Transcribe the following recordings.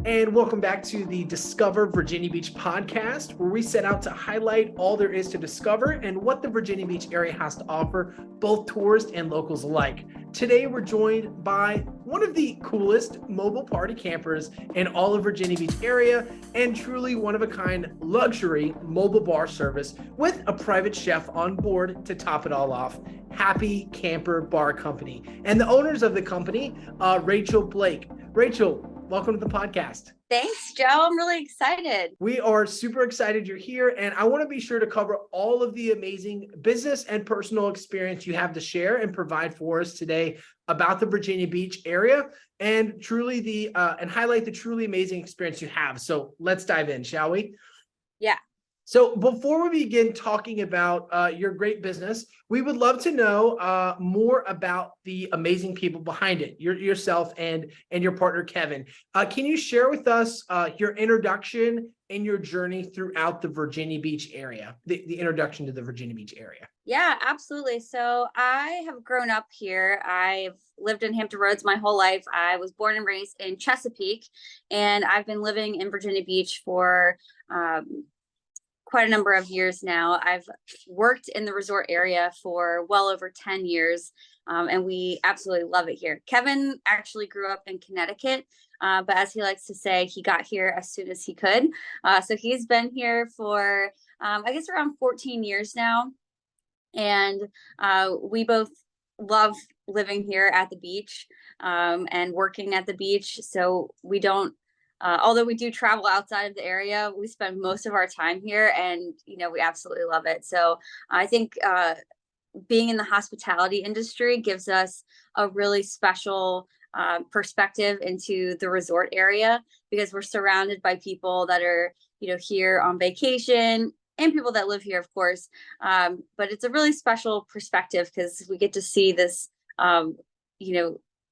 And welcome back to the Discover Virginia Beach podcast, where we set out to highlight all there is to discover and what the Virginia Beach area has to offer, both tourists and locals alike. Today, we're joined by one of the coolest mobile party campers in all of Virginia Beach area, and truly one of a kind luxury mobile bar service with a private chef on board to top it all off. Happy Camper Bar Company, and the owners of the company, Rachel Blake. Rachel, welcome to the podcast. Thanks, Joe. I'm really excited. We are super excited you're here, and I want to be sure to cover all of the amazing business and personal experience you have to share and provide for us today about the Virginia Beach area, and truly and highlight the truly amazing experience you have. So let's dive in, shall we? Yeah. So before we begin talking about your great business, we would love to know more about the amazing people behind it, yourself and your partner, Kevin. Can you share with us your introduction and your journey throughout the Virginia Beach area, the introduction to the Virginia Beach area? Yeah, absolutely. So I have grown up here. I've lived in Hampton Roads my whole life. I was born and raised in Chesapeake, and I've been living in Virginia Beach for quite a number of years now. I've worked in the resort area for well over 10 years, and we absolutely love it here. Kevin actually grew up in Connecticut, but as he likes to say, he got here as soon as he could. So he's been here for, I guess, around 14 years now. And we both love living here at the beach and working at the beach. So we don't, although we do travel outside of the area, we spend most of our time here, and we absolutely love it. So I think being in the hospitality industry gives us a really special perspective into the resort area, because we're surrounded by people that are here on vacation, and people that live here, of course. But it's a really special perspective because we get to see this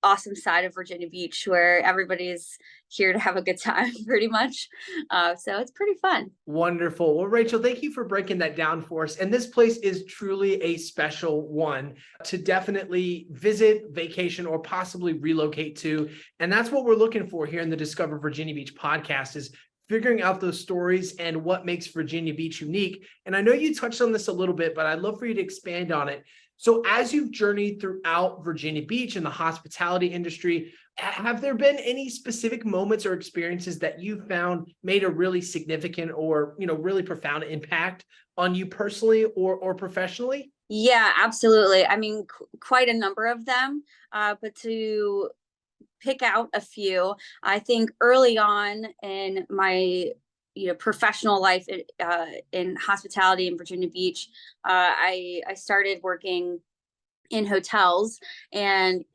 awesome side of Virginia Beach where everybody's here to have a good time, pretty much. So it's pretty fun. Wonderful. Well, Rachel, thank you for breaking that down for us. And this place is truly a special one to definitely visit, vacation, or possibly relocate to. And that's what we're looking for here in the Discover Virginia Beach podcast, is figuring out those stories and what makes Virginia Beach unique. And I know you touched on this a little bit, but I'd love for you to expand on it. So as you've journeyed throughout Virginia Beach and the hospitality industry, have there been any specific moments or experiences that you found made a really significant or, really profound impact on you personally or professionally? Yeah, absolutely. I mean, quite a number of them, but to pick out a few, I think early on in my professional life in hospitality in Virginia Beach, I started working in hotels and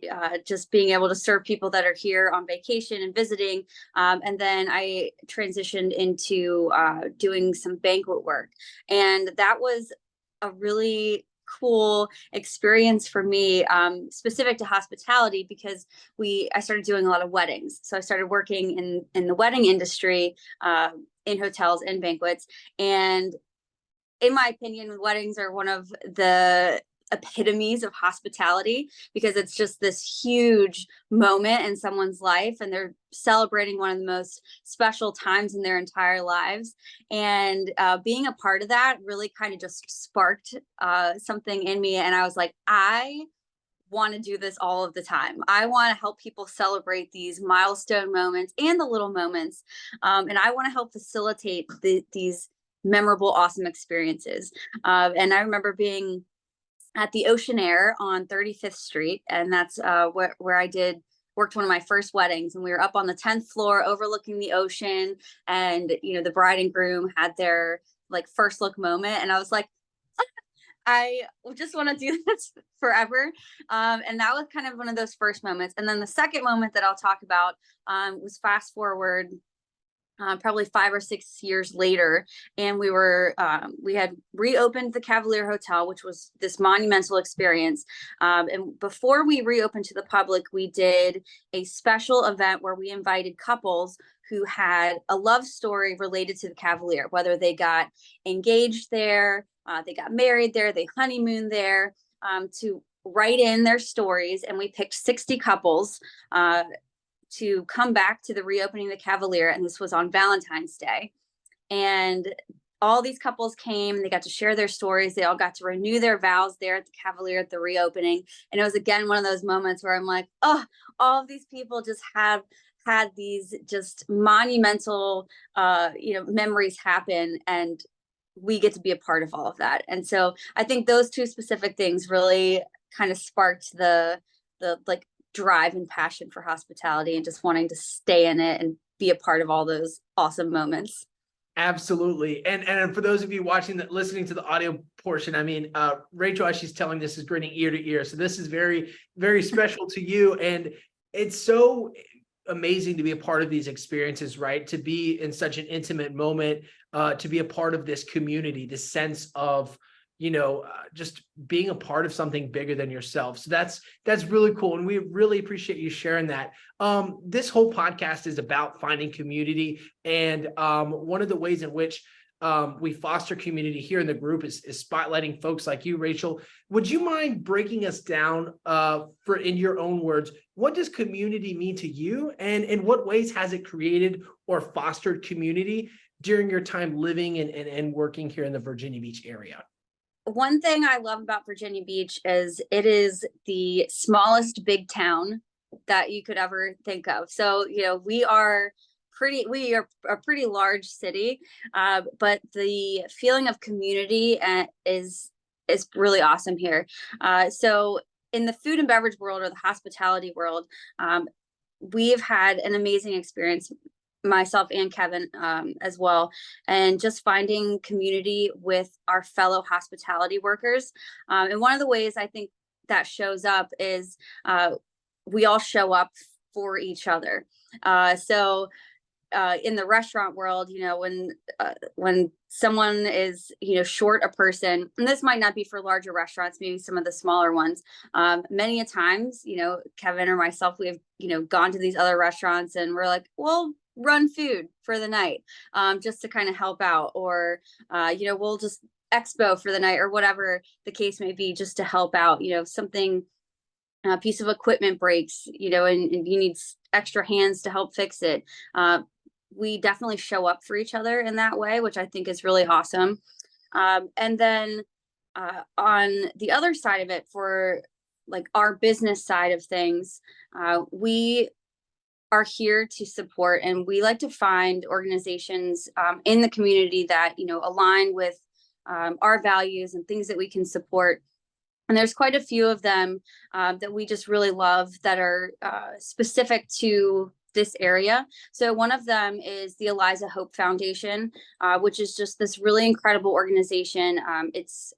just being able to serve people that are here on vacation and visiting. And then I transitioned into doing some banquet work. And that was a really cool experience for me, specific to hospitality, because I started doing a lot of weddings. So I started working in the wedding industry, in hotels and banquets. And in my opinion, weddings are one of the epitomes of hospitality, because it's just this huge moment in someone's life, and they're celebrating one of the most special times in their entire lives. And being a part of that really kind of just sparked something in me. And I was like, I want to do this all of the time. I want to help people celebrate these milestone moments and the little moments. And I want to help facilitate these memorable, awesome experiences. And I remember being at the Ocean Air on 35th Street. And that's where I worked one of my first weddings. And we were up on the 10th floor overlooking the ocean. And, the bride and groom had their first look moment. And I was like, I just want to do this forever. And that was kind of one of those first moments. And then the second moment that I'll talk about was fast forward probably 5 or 6 years later. And we had reopened the Cavalier Hotel, which was this monumental experience. And before we reopened to the public, we did a special event where we invited couples who had a love story related to the Cavalier, whether they got engaged there, they got married there, they honeymooned there, to write in their stories. And we picked 60 couples to come back to the reopening of the Cavalier, and this was on Valentine's Day. And all these couples came and they got to share their stories. They all got to renew their vows there at the Cavalier at the reopening. And it was again one of those moments where I'm like, oh, all of these people just have had these just monumental memories happen, and we get to be a part of all of that. And so I think those two specific things really kind of sparked the like drive and passion for hospitality and just wanting to stay in it and be a part of all those awesome moments. Absolutely. And for those of you watching that, listening to the audio portion, I mean, Rachel, as she's telling this, is grinning ear to ear. So this is very, very special to you. And it's so amazing to be a part of these experiences, right? To be in such an intimate moment, to be a part of this community, this sense of, just being a part of something bigger than yourself. So that's really cool. And we really appreciate you sharing that. This whole podcast is about finding community. And one of the ways in which we foster community here in the group is spotlighting folks like you, Rachel. Would you mind breaking us down in your own words, what does community mean to you? And in what ways has it created or fostered community during your time living and working here in the Virginia Beach area? One thing I love about Virginia Beach is it is the smallest big town that you could ever think of. So, we are a pretty large city, but the feeling of community is really awesome here. So in the food and beverage world or the hospitality world, we've had an amazing experience, myself and Kevin as well, and just finding community with our fellow hospitality workers. And one of the ways I think that shows up is we all show up for each other. So in the restaurant world, when someone is, short a person, and this might not be for larger restaurants, maybe some of the smaller ones, many a times, Kevin or myself, we have, gone to these other restaurants and we're like, well, run food for the night, just to kind of help out, or, we'll just expo for the night or whatever the case may be, just to help out, something, a piece of equipment breaks, and you need extra hands to help fix it. We definitely show up for each other in that way, which I think is really awesome. And then on the other side of it, for like our business side of things, we are here to support, and we like to find organizations in the community that align with our values and things that we can support. And there's quite a few of them that we just really love that are specific to this area. So one of them is the Eliza Hope Foundation, which is just this really incredible organization. It's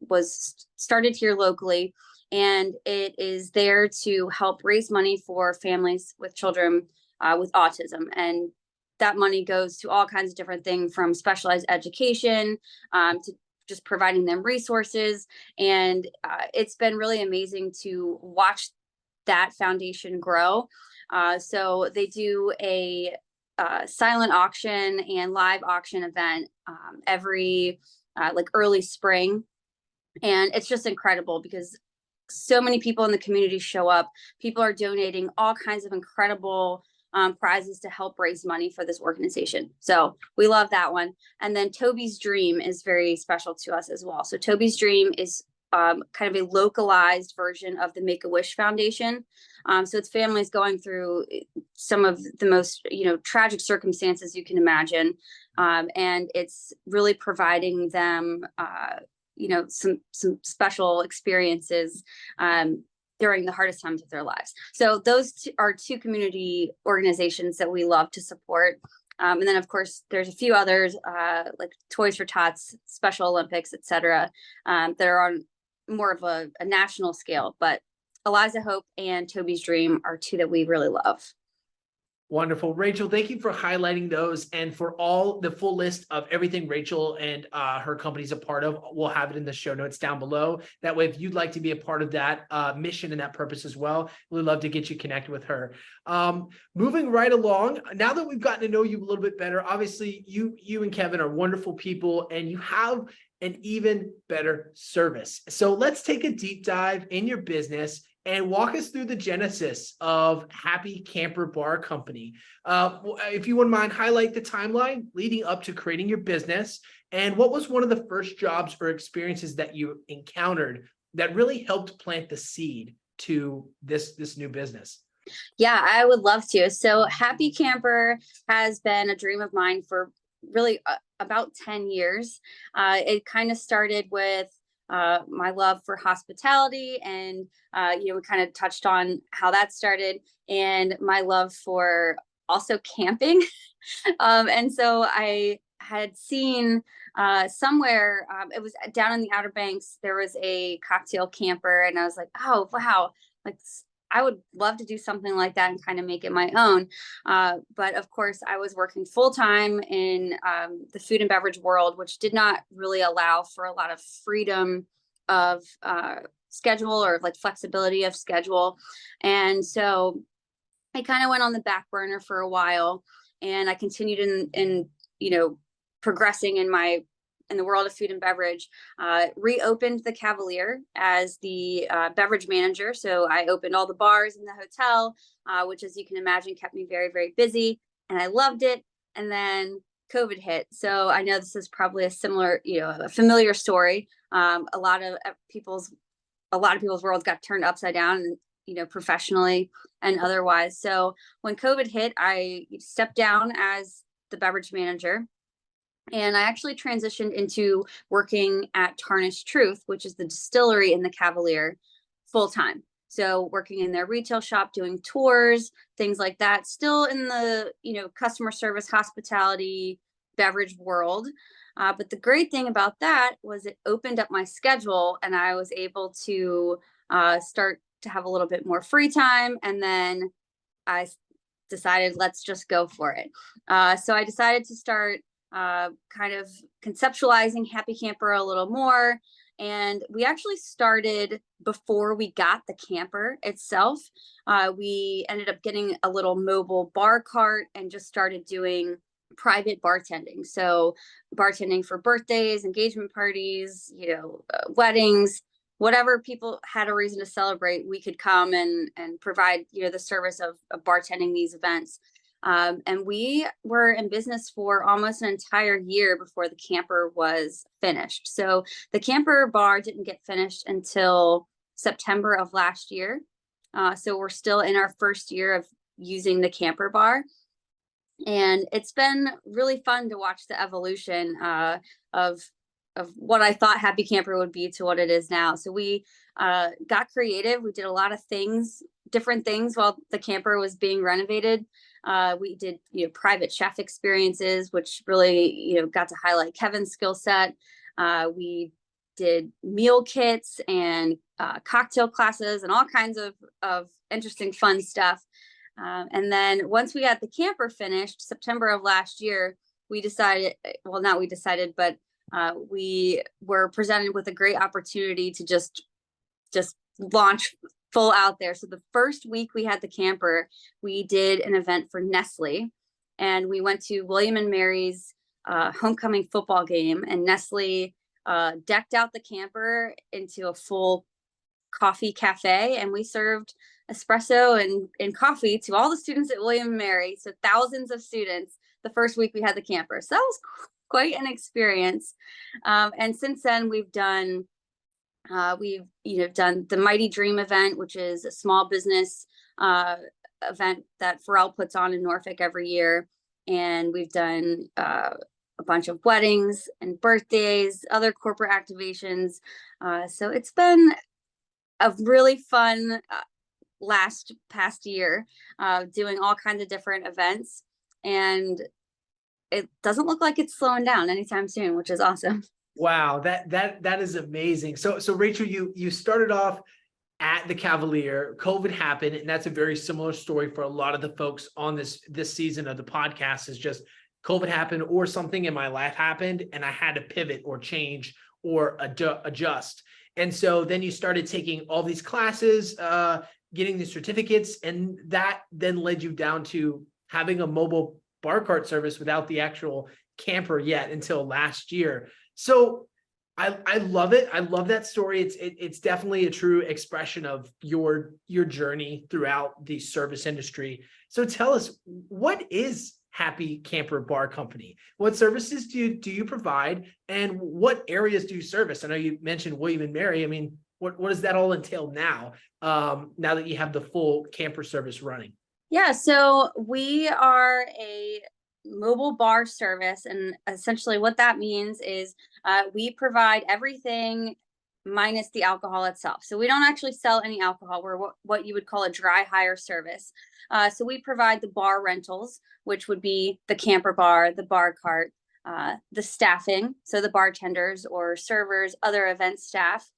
was started here locally, and it is there to help raise money for families with children with autism. And that money goes to all kinds of different things, from specialized education to just providing them resources. And it's been really amazing to watch that foundation grow. So they do a silent auction and live auction event every like early spring. And it's just incredible because so many people in the community show up. People are donating all kinds of incredible prizes to help raise money for this organization. So we love that one. And then Toby's Dream is very special to us as well. So Toby's Dream is kind of a localized version of the Make-A-Wish Foundation. So it's families going through some of the most, tragic circumstances you can imagine. And it's really providing them, some special experiences during the hardest times of their lives. So those are two community organizations that we love to support. And then, of course, there's a few others like Toys for Tots, Special Olympics, etc., that are on more of a national scale. But Eliza Hope and Toby's Dream are two that we really love. Wonderful. Rachel, thank you for highlighting those, and for all the full list of everything Rachel and her company's a part of. We'll have it in the show notes down below. That way, if you'd like to be a part of that mission and that purpose as well, we'd love to get you connected with her. Moving right along, now that we've gotten to know you a little bit better, obviously you and Kevin are wonderful people, and you have an even better service. So let's take a deep dive in your business and walk us through the genesis of Happy Camper Bar Company. If you wouldn't mind, highlight the timeline leading up to creating your business, and what was one of the first jobs or experiences that you encountered that really helped plant the seed to this new business? Yeah, I would love to. So Happy Camper has been a dream of mine for really about 10 years. It kind of started with my love for hospitality, and we kind of touched on how that started, and my love for also camping. And so I had seen somewhere, it was down in the Outer Banks, there was a cocktail camper, and I was like, oh wow, like I would love to do something like that and kind of make it my own. But of course, I was working full time in the food and beverage world, which did not really allow for a lot of freedom of schedule, or like flexibility of schedule. And so I kind of went on the back burner for a while, and I continued in progressing in the world of food and beverage. Reopened the Cavalier as the beverage manager. So I opened all the bars in the hotel, which, as you can imagine, kept me very, very busy, and I loved it. And then COVID hit. So I know this is probably a similar, a familiar story. A lot of people's worlds got turned upside down, professionally and otherwise. So when COVID hit, I stepped down as the beverage manager, and I actually transitioned into working at Tarnished Truth, which is the distillery in the Cavalier, full time. So working in their retail shop, doing tours, things like that, still in the, customer service, hospitality, beverage world. But the great thing about that was it opened up my schedule, and I was able to start to have a little bit more free time. And then I decided, let's just go for it. So I decided to start kind of conceptualizing Happy Camper a little more. And we actually started before we got the camper itself. We ended up getting a little mobile bar cart and just started doing private bartending. So bartending for birthdays, engagement parties, weddings, whatever people had a reason to celebrate, we could come and provide, the service of bartending these events. And we were in business for almost an entire year before the camper was finished. So the camper bar didn't get finished until September of last year. So we're still in our first year of using the camper bar. And it's been really fun to watch the evolution of what I thought Happy Camper would be to what it is now. So we got creative. We did a lot of different things while the camper was being renovated. We did, private chef experiences, which really, got to highlight Kevin's skill set. We did meal kits and cocktail classes and all kinds of interesting, fun stuff. And then once we got the camper finished, September of last year, we decided, well, not we decided, but we were presented with a great opportunity to just launch full out there. So the first week we had the camper, we did an event for Nestle, and we went to William and Mary's homecoming football game, and Nestle decked out the camper into a full coffee cafe, and we served espresso and coffee to all the students at William and Mary. So thousands of students the first week we had the camper. So that was quite an experience. And since then we've done the Mighty Dream event, which is a small business event that Pharrell puts on in Norfolk every year. And we've done a bunch of weddings and birthdays, other corporate activations. So it's been a really fun past year, doing all kinds of different events. And it doesn't look like it's slowing down anytime soon, which is awesome. Wow, that is amazing. So Rachel, you started off at the Cavalier, COVID happened, and that's a very similar story for a lot of the folks on this season of the podcast. Is just COVID happened or something in my life happened, and I had to pivot or change or adjust. And so then you started taking all these classes, getting the certificates, and that then led you down to having a mobile bar cart service without the actual camper yet until last year. So I love it. I love that story. It's definitely a true expression of your journey throughout the service industry. So tell us, what is Happy Camper Bar Company? What services do you provide, and what areas do you service? I know you mentioned William and Mary. I mean, what does that all entail now? Now that you have the full camper service running? Yeah, so we are a mobile bar service, and essentially what that means is we provide everything minus the alcohol itself. So we don't actually sell any alcohol. We're what you would call a dry hire service. So we provide the bar rentals, which would be the camper bar, the bar cart, the staffing, so the bartenders or servers, other event staff.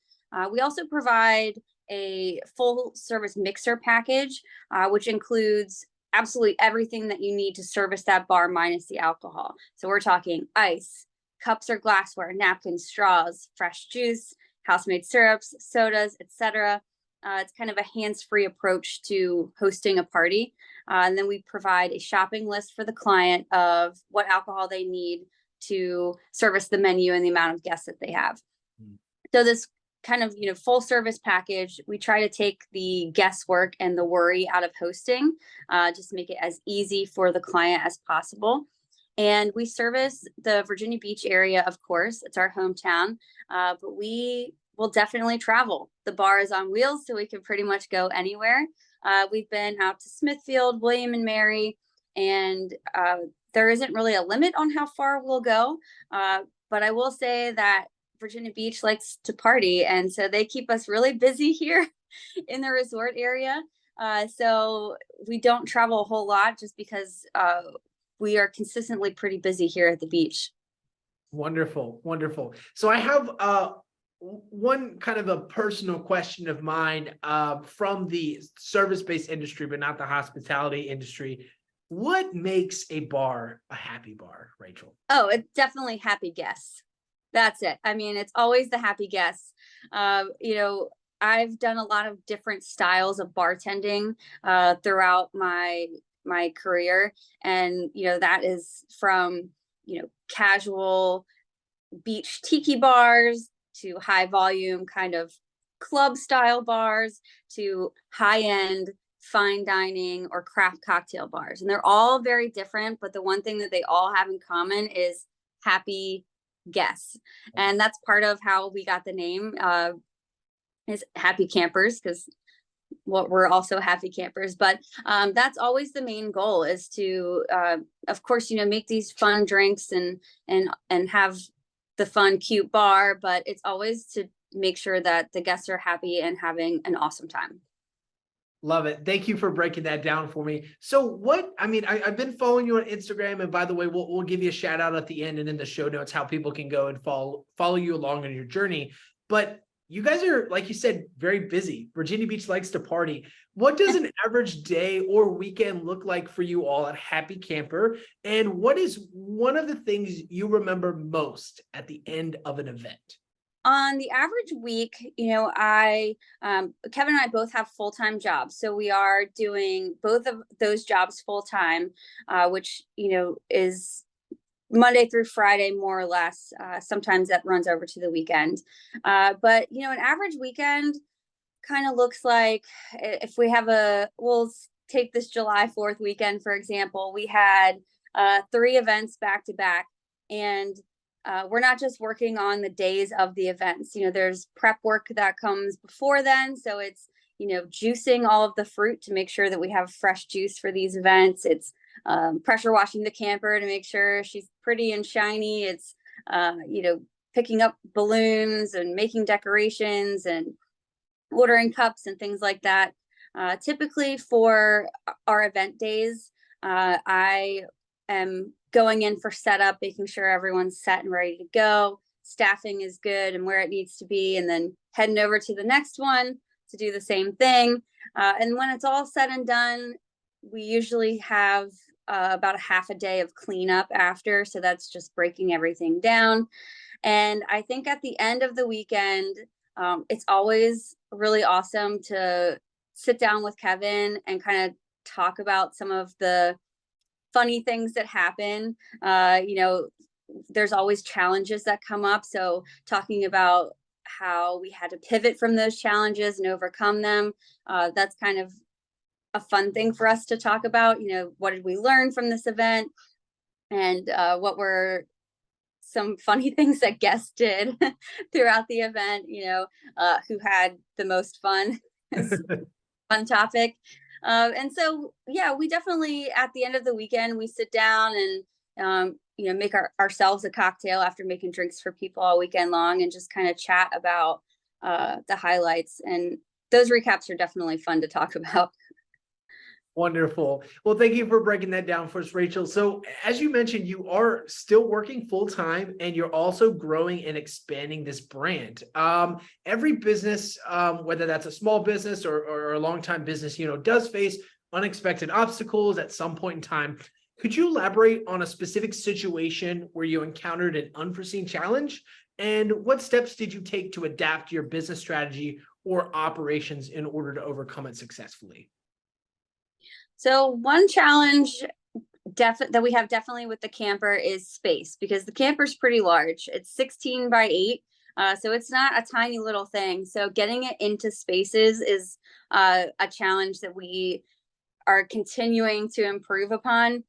We also provide a full service mixer package, which includes absolutely everything that you need to service that bar minus the alcohol. So we're talking ice, cups or glassware, napkins, straws, fresh juice, house-made syrups, sodas, etc. It's kind of a hands-free approach to hosting a party. And then we provide a shopping list for the client of what alcohol they need to service the menu and the amount of guests that they have. So this kind of, full service package, we try to take the guesswork and the worry out of hosting, just make it as easy for the client as possible. And we service the Virginia Beach area, of course, it's our hometown, but we will definitely travel. The bar is on wheels, so we can pretty much go anywhere. We've been out to Smithfield, William and Mary, and there isn't really a limit on how far we'll go. But I will say that Virginia Beach likes to party, and so they keep us really busy here in the resort area. So we don't travel a whole lot just because we are consistently pretty busy here at the beach. Wonderful, wonderful. So I have one kind of a personal question of mine from the service-based industry, but not the hospitality industry. What makes a bar a happy bar, Rachel? Oh, it's definitely happy guests. That's it. I mean, it's always the happy guests. I've done a lot of different styles of bartending throughout my career, and that is from casual beach tiki bars to high volume kind of club style bars to high end fine dining or craft cocktail bars, and they're all very different. But the one thing that they all have in common is happy guests, and that's part of how we got the name is Happy Campers, because we're also happy campers. But that's always the main goal, is to of course make these fun drinks and have the fun cute bar, but it's always to make sure that the guests are happy and having an awesome time. Love it. Thank you for breaking that down for me. So I've been following you on Instagram, and by the way, we'll give you a shout out at the end and in the show notes how people can go and follow you along on your journey. But you guys are, like you said, very busy. Virginia Beach likes to party. What does an average day or weekend look like for you all at Happy Camper? And what is one of the things you remember most at the end of an event? On the average week, Kevin and I both have full-time jobs. So we are doing both of those jobs full-time, which, is Monday through Friday, more or less. Sometimes that runs over to the weekend. But, an average weekend kind of looks like, if we have we'll take this July 4th weekend, for example, we had 3 events back to back, and we're not just working on the days of the events. There's prep work that comes before then. So it's, juicing all of the fruit to make sure that we have fresh juice for these events. It's pressure washing the camper to make sure she's pretty and shiny. It's, picking up balloons and making decorations and ordering cups and things like that. Typically for our event days, I am going in for setup, making sure everyone's set and ready to go. Staffing is good and where it needs to be, and then heading over to the next one to do the same thing. And when it's all said and done, we usually have about a half a day of cleanup after. So that's just breaking everything down. And I think at the end of the weekend, it's always really awesome to sit down with Kevin and kind of talk about some of the funny things that happen. there's always challenges that come up. So talking about how we had to pivot from those challenges and overcome them, that's kind of a fun thing for us to talk about. What did we learn from this event, and what were some funny things that guests did throughout the event, who had the most fun. Fun topic. And so, yeah, we definitely, at the end of the weekend, we sit down and, make ourselves a cocktail after making drinks for people all weekend long, and just kind of chat about the highlights. And those recaps are definitely fun to talk about. Wonderful. Well, thank you for breaking that down for us, Rachel. So as you mentioned, you are still working full time, and you're also growing and expanding this brand. Every business, whether that's a small business or a long time business, does face unexpected obstacles at some point in time. Could you elaborate on a specific situation where you encountered an unforeseen challenge? And what steps did you take to adapt your business strategy or operations in order to overcome it successfully? So one challenge that we have definitely with the camper is space, because the camper's pretty large. It's 16 by 8. So it's not a tiny little thing. So getting it into spaces is a challenge that we are continuing to improve upon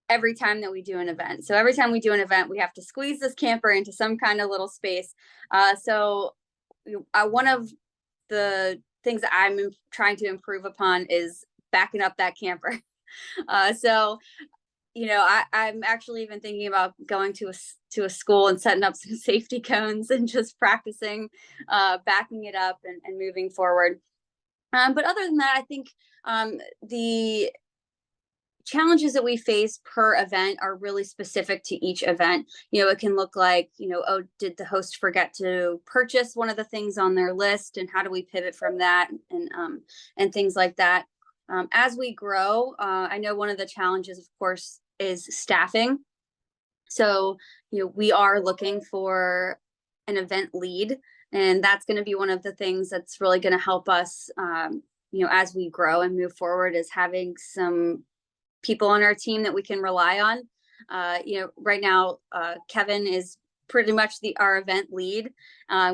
every time that we do an event. So every time we do an event, we have to squeeze this camper into some kind of little space. So one of the things that I'm trying to improve upon is backing up that camper. So, I'm actually even thinking about going to a school and setting up some safety cones and just practicing backing it up and moving forward. But other than that, I think the challenges that we face per event are really specific to each event. It can look like, oh, did the host forget to purchase one of the things on their list, and how do we pivot from that, and things like that. As we grow, I know one of the challenges, of course, is staffing. So, we are looking for an event lead, and that's going to be one of the things that's really going to help us, as we grow and move forward, is having some people on our team that we can rely on. Right now, Kevin is pretty much our event lead.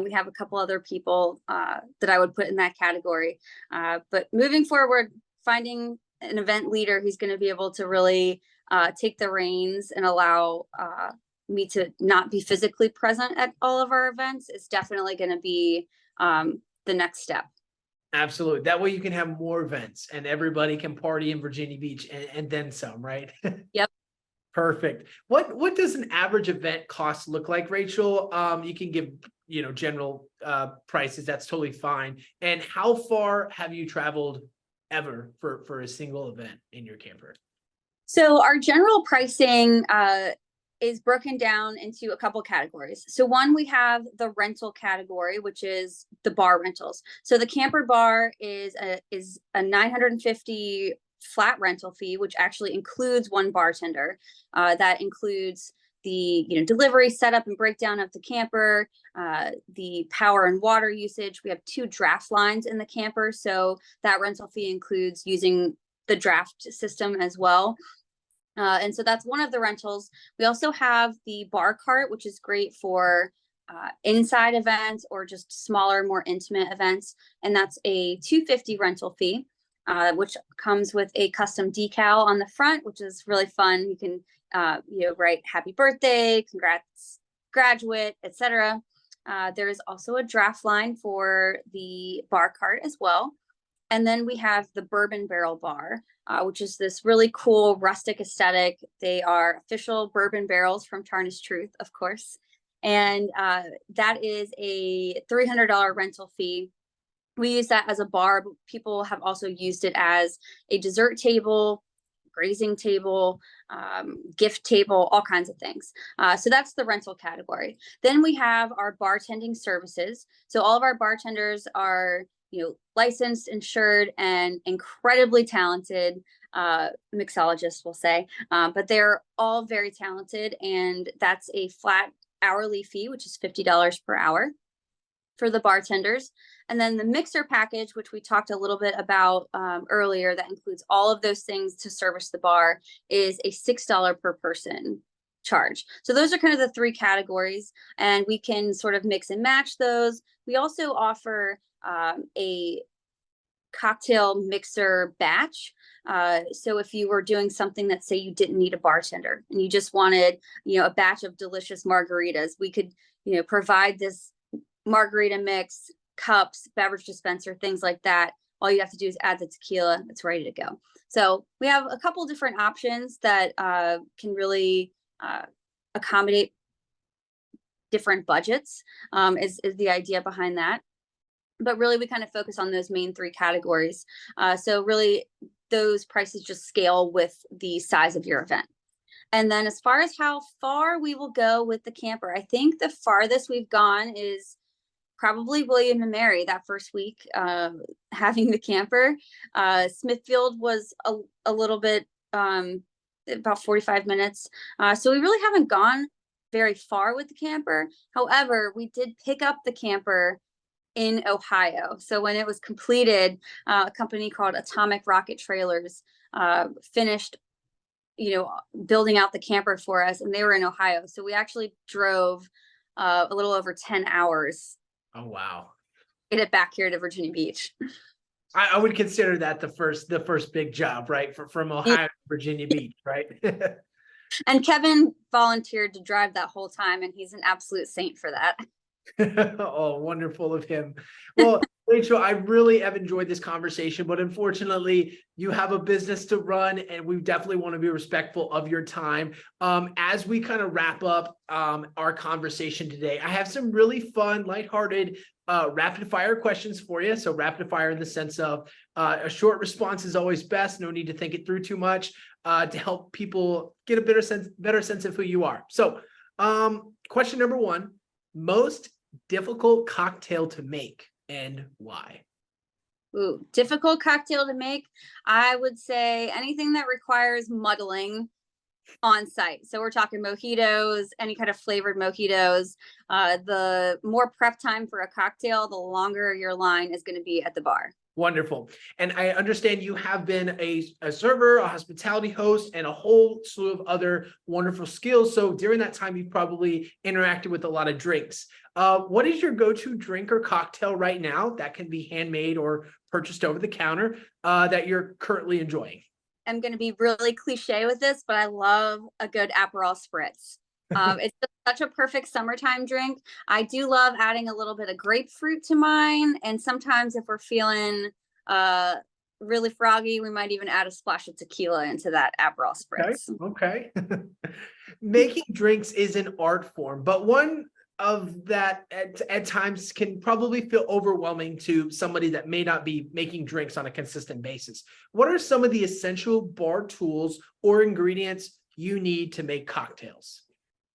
We have a couple other people that I would put in that category. But moving forward, finding an event leader who's going to be able to really take the reins and allow me to not be physically present at all of our events is definitely going to be the next step. Absolutely. That way you can have more events and everybody can party in Virginia Beach and then some, right? Yep. Perfect. What does an average event cost look like, Rachel? You can give, general prices. That's totally fine. And how far have you traveled ever for a single event in your camper? So our general pricing is broken down into a couple categories. So one, we have the rental category, which is the bar rentals. So the camper bar is a $950 flat rental fee, which actually includes one bartender. That includes the delivery, setup, and breakdown of the camper, the power and water usage. We have 2 draft lines in the camper, so that rental fee includes using the draft system as well. And so that's one of the rentals. We also have the bar cart, which is great for inside events or just smaller, more intimate events. And that's a $250 rental fee, which comes with a custom decal on the front, which is really fun. You can, write happy birthday, congrats, graduate, etc. There is also a draft line for the bar cart as well. And then we have the bourbon barrel bar, which is this really cool rustic aesthetic. They are official bourbon barrels from Tarnished Truth, of course. And that is a $300 rental fee. We use that as a bar, but people have also used it as a dessert table, grazing table, gift table, all kinds of things. So that's the rental category. Then we have our bartending services. So all of our bartenders are licensed, insured, and incredibly talented mixologists, we'll say. But they're all very talented, and that's a flat hourly fee, which is $50 per hour for the bartenders. And then the mixer package, which we talked a little bit about earlier, that includes all of those things to service the bar, is a $6 per person charge. So those are kind of the three categories, and we can sort of mix and match those. We also offer a cocktail mixer batch. So if you were doing something that, say, you didn't need a bartender and you just wanted, a batch of delicious margaritas, we could, provide this margarita mix, cups, beverage dispenser, things like that. All you have to do is add the tequila. It's ready to go. So we have a couple different options that can really accommodate different budgets, is the idea behind that. But really, we kind of focus on those main three categories. So really, those prices just scale with the size of your event. And then as far as how far we will go with the camper, I think the farthest we've gone is probably William and Mary that first week, having the camper. Smithfield was a little bit, about 45 minutes. So we really haven't gone very far with the camper. However, we did pick up the camper in Ohio. So when it was completed, a company called Atomic Rocket Trailers finished, building out the camper for us, and they were in Ohio. So we actually drove a little over 10 hours. Oh, wow. Get it back here to Virginia Beach. I would consider that the first big job, right? From Ohio to Virginia Beach, right? And Kevin volunteered to drive that whole time, and he's an absolute saint for that. Oh, wonderful of him. Well, Rachel, I really have enjoyed this conversation, but unfortunately, you have a business to run, and we definitely want to be respectful of your time. As we kind of wrap up our conversation today, I have some really fun, lighthearted, rapid fire questions for you. So rapid fire in the sense of a short response is always best. No need to think it through too much to help people get a better sense of who you are. So question number one, most difficult cocktail to make and why? Ooh, difficult cocktail to make. I would say anything that requires muddling on site. So we're talking mojitos, any kind of flavored mojitos. The more prep time for a cocktail, the longer your line is going to be at the bar. Wonderful. And I understand you have been a server, a hospitality host, and a whole slew of other wonderful skills. So during that time, you've probably interacted with a lot of drinks. What is your go-to drink or cocktail right now that can be handmade or purchased over the counter that you're currently enjoying? I'm going to be really cliche with this, but I love a good Aperol spritz. It's such a perfect summertime drink. I do love adding a little bit of grapefruit to mine. And sometimes if we're feeling really froggy, we might even add a splash of tequila into that Aperol spritz. Okay. Making drinks is an art form, but one of that at times can probably feel overwhelming to somebody that may not be making drinks on a consistent basis. What are some of the essential bar tools or ingredients you need to make cocktails?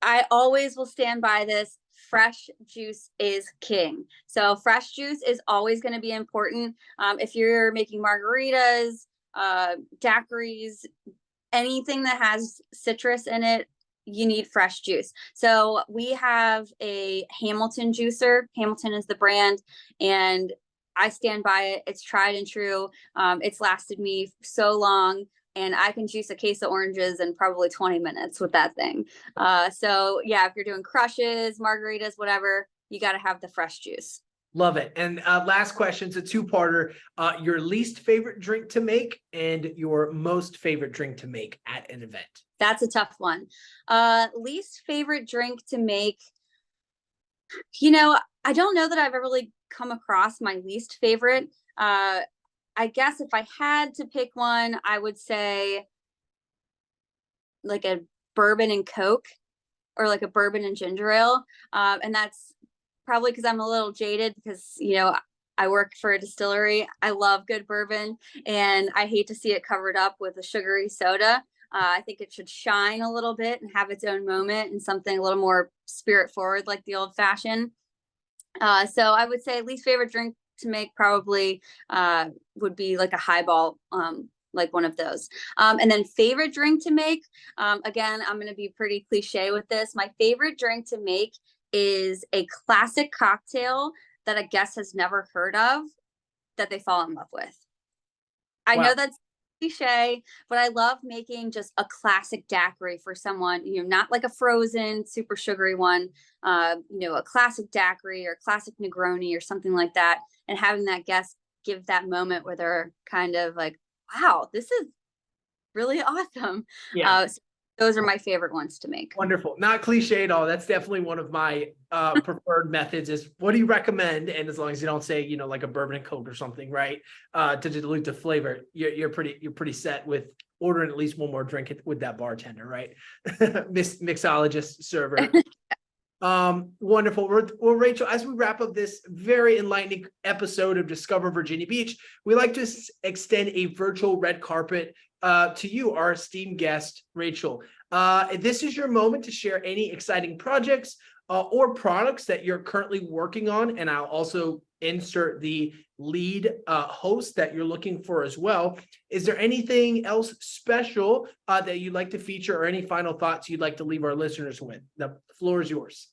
I always will stand by this. Fresh juice is king. So fresh juice is always going to be important. If you're making margaritas, daiquiris, anything that has citrus in it, you need fresh juice. So we have a Hamilton juicer. Hamilton is the brand, and I stand by it. It's tried and true. It's lasted me so long. And I can juice a case of oranges in probably 20 minutes with that thing. So yeah, if you're doing crushes, margaritas, whatever, you got to have the fresh juice. Love it. And last question, it's a two-parter. Your least favorite drink to make and your most favorite drink to make at an event. That's a tough one. Least favorite drink to make. I don't know that I've ever really come across my least favorite. I guess if I had to pick one, I would say like a bourbon and Coke or like a bourbon and ginger ale. And that's probably because I'm a little jaded because, I work for a distillery. I love good bourbon and I hate to see it covered up with a sugary soda. I think it should shine a little bit and have its own moment and something a little more spirit forward like the old fashioned. So I would say least favorite drink to make probably would be like a highball, like one of those. And then favorite drink to make, again, I'm going to be pretty cliche with this. My favorite drink to make is a classic cocktail that a guest has never heard of that they fall in love with. I know that's cliche, but I love making just a classic daiquiri for someone, not like a frozen, super sugary one, a classic daiquiri or classic Negroni or something like that. And having that guest give that moment where they're kind of like, wow, this is really awesome. Yeah. So those are my favorite ones to make. Wonderful. Not cliche at all. That's definitely one of my preferred methods is what do you recommend? And as long as you don't say, like a bourbon and Coke or something, right? To dilute the flavor, you're pretty set with ordering at least one more drink with that bartender, right? Mixologist, server. Wonderful. Well, Rachel, as we wrap up this very enlightening episode of Discover Virginia Beach, we like to extend a virtual red carpet to you, our esteemed guest, Rachel. This is your moment to share any exciting projects or products that you're currently working on. And I'll also insert the lead host that you're looking for as well. Is there anything else special that you'd like to feature or any final thoughts you'd like to leave our listeners with? The floor is yours.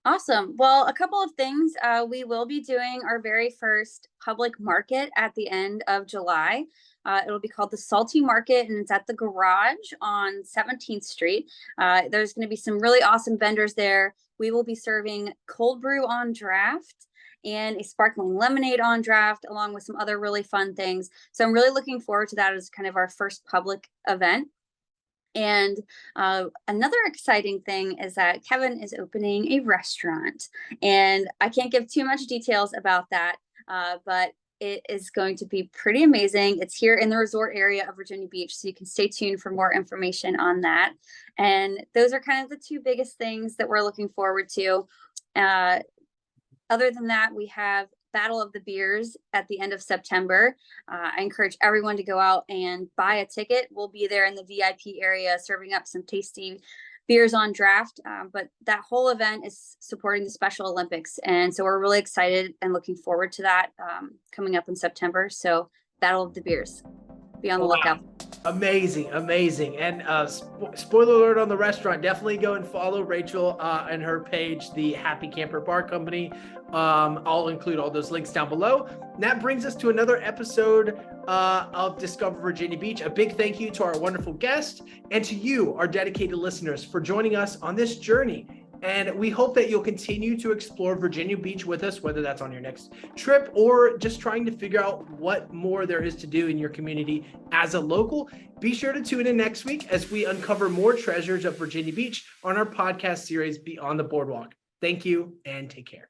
Awesome. Well, a couple of things. We will be doing our very first public market at the end of July. It'll be called the Salty Market, and it's at the Garage on 17th Street. There's going to be some really awesome vendors there. We will be serving cold brew on draft and a sparkling lemonade on draft, along with some other really fun things. So I'm really looking forward to that as kind of our first public event. And another exciting thing is that Kevin is opening a restaurant, and I can't give too much details about that, but it is going to be pretty amazing. It's here in the resort area of Virginia Beach, so you can stay tuned for more information on that. And those are kind of the two biggest things that we're looking forward to. Other than that, we have Battle of the Beers at the end of September. I encourage everyone to go out and buy a ticket. We'll be there in the VIP area serving up some tasty beers on draft. But that whole event is supporting the Special Olympics. And so we're really excited and looking forward to that coming up in September. So Battle of the Beers. Be on the lookout. Amazing. And spoiler alert on the restaurant, definitely go and follow Rachel and her page, the Happy Camper Bar Company. I'll include all those links down below. And that brings us to another episode of Discover Virginia Beach. A big thank you to our wonderful guest and to you, our dedicated listeners, for joining us on this journey. And we hope that you'll continue to explore Virginia Beach with us, whether that's on your next trip or just trying to figure out what more there is to do in your community as a local. Be sure to tune in next week as we uncover more treasures of Virginia Beach on our podcast series, Beyond the Boardwalk. Thank you and take care.